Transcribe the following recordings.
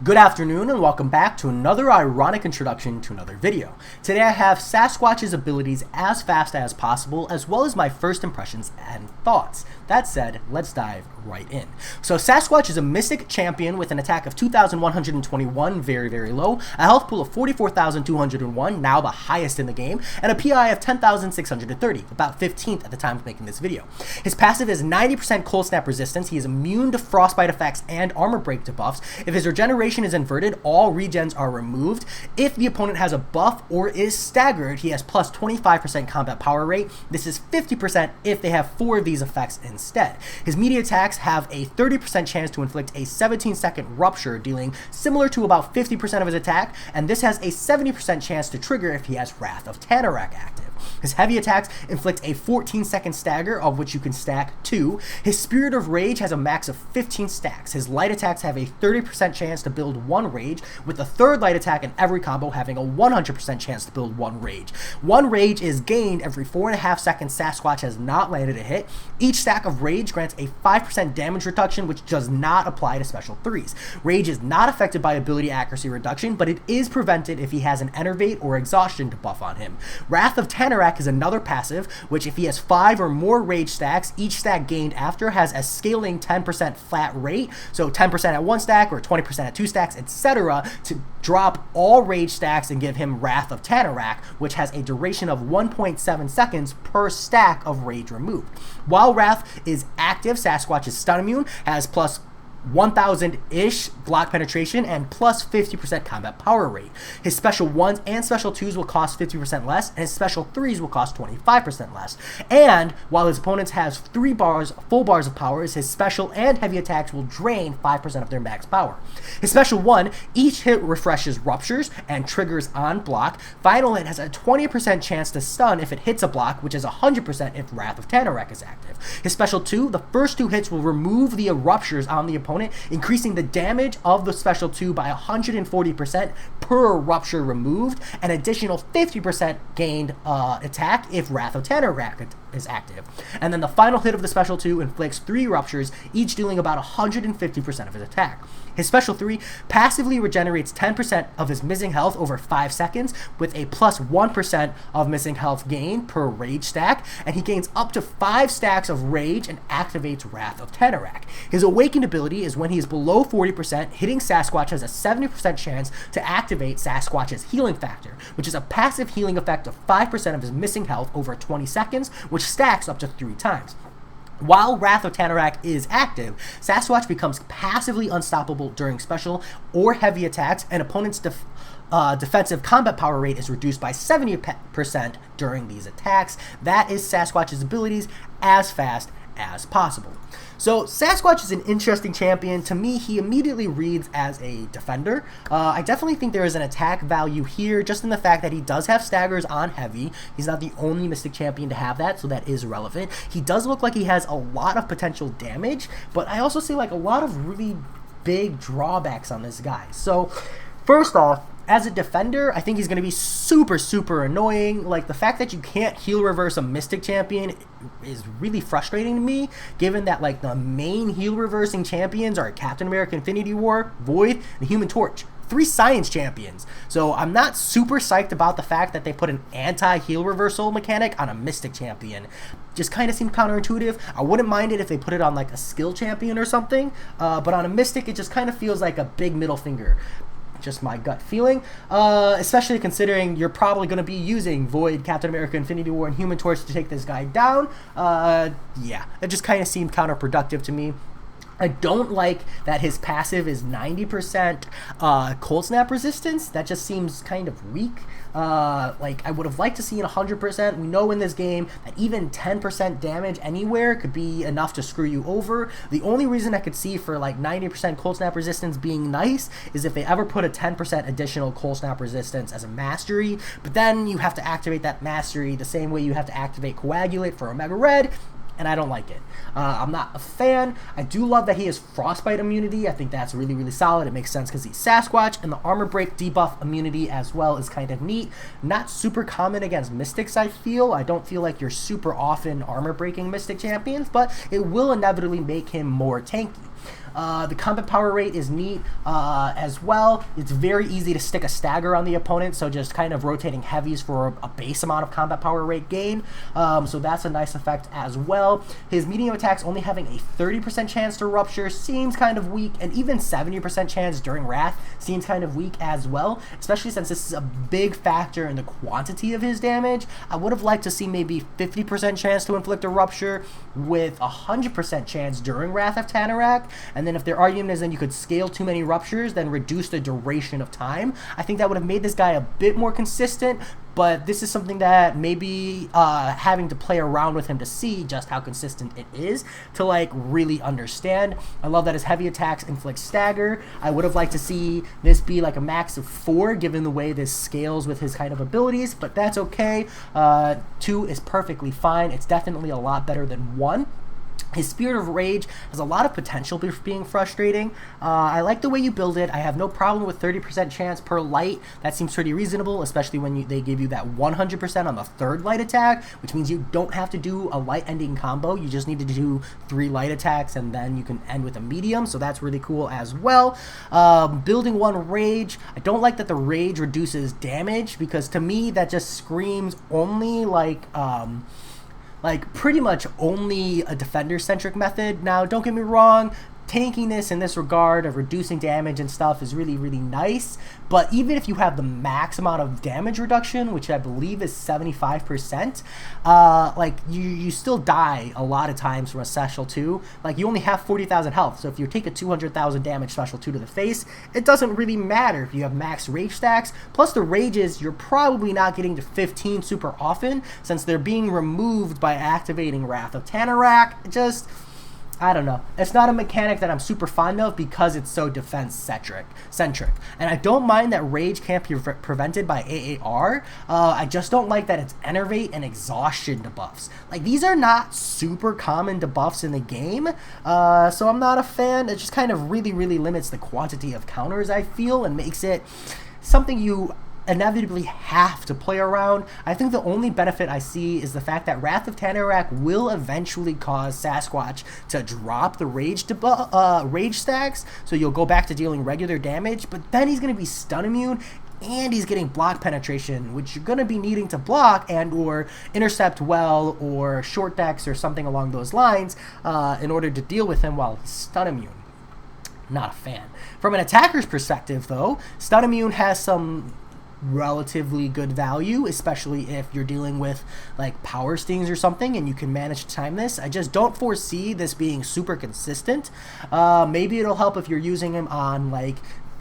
Good afternoon and welcome back to another ironic introduction to another video. Today I have Sasquatch's abilities as fast as possible, as well as my first impressions and thoughts. That said, let's dive right in. So Sasquatch is a Mystic champion with an attack of 2,121, very low, a health pool of 44,201, now the highest in the game, and a PI of 10,630, about 15th at the time of making this video. His passive is 90% cold snap resistance. He is immune to frostbite effects and armor break debuffs. If his regeneration is inverted, all regens are removed. If the opponent has a buff or is staggered, he has plus 25% combat power rate. This is 50% if they have 4 of these effects instead. His melee attacks have a 30% chance to inflict a 17-second rupture, dealing similar to about 50% of his attack, and this has a 70% chance to trigger if he has Wrath of Tanaraq active. His heavy attacks inflict a 14-second stagger, of which you can stack 2. His Spirit of Rage has a max of 15 stacks. His light attacks have a 30% chance to build 1 rage, with the third light attack in every combo having a 100% chance to build 1 rage. 1 rage is gained every 4.5 seconds Sasquatch has not landed a hit. Each stack of rage grants a 5% damage reduction, which does not apply to special 3s. Rage is not affected by ability accuracy reduction, but it is prevented if he has an enervate or exhaustion debuff on him. Wrath of Tanaraq is another passive, which if he has 5 or more rage stacks, each stack gained after has a scaling 10% flat rate, so 10% at 1 stack or 20% at 2 stacks, etc., to drop all rage stacks and give him Wrath of Tanaraq, which has a duration of 1.7 seconds per stack of rage removed. While Wrath is active, Sasquatch's stun immune has plus 1,000-ish block penetration and plus 50% combat power rate. His special 1s and special 2s will cost 50% less, and his special 3s will cost 25% less. And while his opponents has 3 full bars of powers, his special and heavy attacks will drain 5% of their max power. His special 1, each hit refreshes ruptures and triggers on block. Final hit has a 20% chance to stun if it hits a block, which is 100% if Wrath of Tanaraq is active. His special 2, the first 2 hits will remove the ruptures on the opponent, increasing the damage of the special 2 by 140% per rupture removed, an additional 50% gained attack if Wrath of Tanaraq is active. And then the final hit of the special 2 inflicts 3 ruptures, each dealing about 150% of his attack. His special 3 passively regenerates 10% of his missing health over 5 seconds with a plus 1% of missing health gain per rage stack, and he gains up to 5 stacks of rage and activates Wrath of Tanaraq. His awakened ability is when he is below 40%, hitting Sasquatch has a 70% chance to activate Sasquatch's healing factor, which is a passive healing effect of 5% of his missing health over 20 seconds, which stacks up to 3 times. While Wrath of Tanaraq is active, Sasquatch becomes passively unstoppable during special or heavy attacks, and opponents' defensive combat power rate is reduced by 70% during these attacks. That is Sasquatch's abilities as fast as possible. So Sasquatch is an interesting champion. To me, he immediately reads as a defender. I definitely think there is an attack value here, just in the fact that he does have staggers on heavy. He's not the only Mystic champion to have that, so that is relevant. He does look like he has a lot of potential damage, but I also see like a lot of really big drawbacks on this guy. So first off, as a defender, I think he's going to be super annoying. Like, the fact that you can't heal reverse a Mystic champion is really frustrating to me, given that, like, the main heal reversing champions are Captain America Infinity War, Void, and Human Torch. 3 science champions. So I'm not super psyched about the fact that they put an anti-heal reversal mechanic on a Mystic champion. Just kind of seemed counterintuitive. I wouldn't mind it if they put it on, like, a skill champion or something, but on a Mystic, it just kind of feels like a big middle finger. Just my gut feeling, especially considering you're probably going to be using Void, Captain America, Infinity War, and Human Torch to take this guy down. Yeah, it just kind of seemed counterproductive to me. I don't like that his passive is 90% cold snap resistance. That just seems kind of weak. Like, I would have liked to see it 100%. We know in this game that even 10% damage anywhere could be enough to screw you over. The only reason I could see for like 90% cold snap resistance being nice is if they ever put a 10% additional cold snap resistance as a mastery, but then you have to activate that mastery the same way you have to activate Coagulate for Omega Red, and I don't like it. I'm not a fan. I do love that he has frostbite immunity. I think that's really solid. It makes sense because he's Sasquatch, and the armor break debuff immunity as well is kind of neat. Not super common against Mystics, I feel. I don't feel like you're super often armor breaking Mystic champions, but it will inevitably make him more tanky. The combat power rate is neat as well. It's very easy to stick a stagger on the opponent, so just kind of rotating heavies for a base amount of combat power rate gain. So that's a nice effect as well. His medium attacks only having a 30% chance to rupture seems kind of weak, and even 70% chance during Wrath seems kind of weak as well, especially since this is a big factor in the quantity of his damage. I would have liked to see maybe 50% chance to inflict a rupture with 100% chance during Wrath of Tanaraq, and then if their argument is then you could scale too many ruptures, then reduce the duration of time. I think that would have made this guy a bit more consistent, but this is something that maybe having to play around with him to see just how consistent it is to like really understand. I love that his heavy attacks inflict stagger. I would have liked to see this be like a max of 4 given the way this scales with his kind of abilities, but that's okay. 2 is perfectly fine. It's definitely a lot better than 1. His Spirit of Rage has a lot of potential for being frustrating. I like the way you build it. I have no problem with 30% chance per light. That seems pretty reasonable, especially when they give you that 100% on the 3rd light attack, which means you don't have to do a light ending combo. You just need to do 3 light attacks, and then you can end with a medium, so that's really cool as well. Building 1 Rage. I don't like that the Rage reduces damage, because to me that just screams only like pretty much only a defender-centric method. Now, don't get me wrong, tankiness in this regard of reducing damage and stuff is really, really nice, but even if you have the max amount of damage reduction, which I believe is 75%, like, you still die a lot of times from a Special 2. Like, you only have 40,000 health, so if you take a 200,000 damage Special 2 to the face, it doesn't really matter if you have max rage stacks. Plus, the rages, you're probably not getting to 15 super often, since they're being removed by activating Wrath of Tanaraq. Just, I don't know. It's not a mechanic that I'm super fond of because it's so defense-centric. And I don't mind that rage can't be prevented by AAR. I just don't like that it's enervate and exhaustion debuffs. Like, these are not super common debuffs in the game, so I'm not a fan. It just kind of really, really limits the quantity of counters, I feel, and makes it something you inevitably have to play around. I think the only benefit I see is the fact that Wrath of Tanaraq will eventually cause Sasquatch to drop the rage stacks, so you'll go back to dealing regular damage, but then he's going to be stun immune, and he's getting block penetration, which you're going to be needing to block and or intercept well, or short decks or something along those lines in order to deal with him while he's stun immune. Not a fan. From an attacker's perspective, though, stun immune has some relatively good value, especially if you're dealing with like power stings or something and you can manage to time this. I just don't foresee this being super consistent. Maybe it'll help if you're using him on like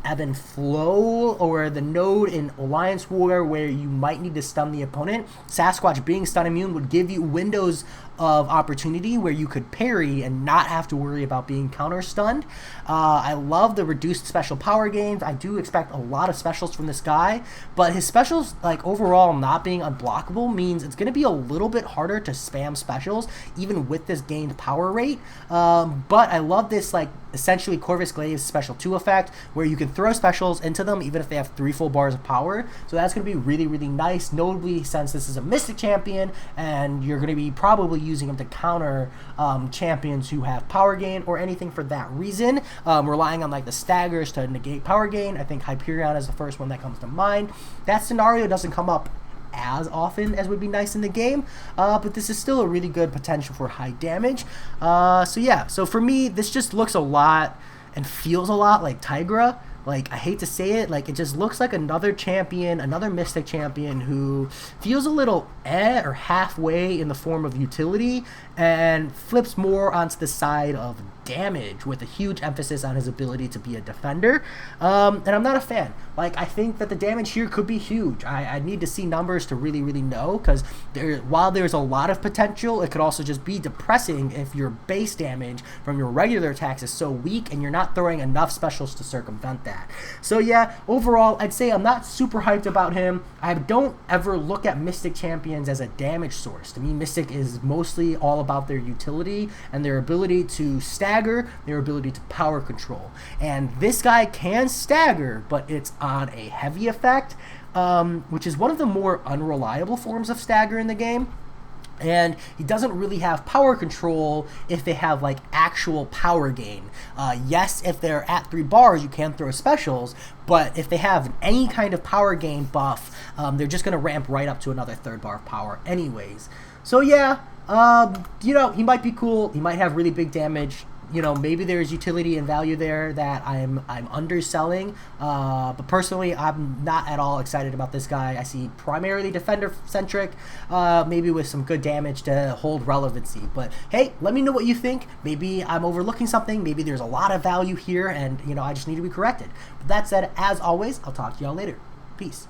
ebb and flow or the node in Alliance War where you might need to stun the opponent. Sasquatch being stun immune would give you windows of opportunity where you could parry and not have to worry about being counter stunned. I love the reduced special power gains. I do expect a lot of specials from this guy, but his specials, like overall not being unblockable, means it's going to be a little bit harder to spam specials even with this gained power rate. But I love this like essentially Corvus Glaive's special 2 effect where you can throw specials into them even if they have 3 full bars of power. So that's going to be really, really nice, notably since this is a Mystic champion and you're going to be probably using them to counter champions who have power gain or anything for that reason. Relying on like the staggers to negate power gain. I think Hyperion is the first one that comes to mind. That scenario doesn't come up as often as would be nice in the game, but this is still a really good potential for high damage. So yeah, so for me, this just looks a lot and feels a lot like Tigra. Like, I hate to say it, like, it just looks like another champion, another Mystic champion who feels a little or halfway in the form of utility and flips more onto the side of damage with a huge emphasis on his ability to be a defender. And I'm not a fan. Like, I think that the damage here could be huge. I need to see numbers to really, really know, because while there's a lot of potential, it could also just be depressing if your base damage from your regular attacks is so weak and you're not throwing enough specials to circumvent that. So yeah, overall, I'd say I'm not super hyped about him. I don't ever look at Mystic champions as a damage source. To me, Mystic is mostly all about their utility and their ability to stagger, their ability to power control. And this guy can stagger, but it's on a heavy effect, which is one of the more unreliable forms of stagger in the game. And he doesn't really have power control if they have like actual power gain. Yes, if they're at 3 bars, you can throw specials, but if they have any kind of power gain buff, they're just going to ramp right up to another 3rd bar of power anyways. So yeah, you know, he might be cool. He might have really big damage. You know, maybe there's utility and value there that I'm underselling, but personally, I'm not at all excited about this guy. I see primarily defender-centric, maybe with some good damage to hold relevancy. But hey, let me know what you think. Maybe I'm overlooking something. Maybe there's a lot of value here, and, you know, I just need to be corrected. But that said, as always, I'll talk to y'all later. Peace.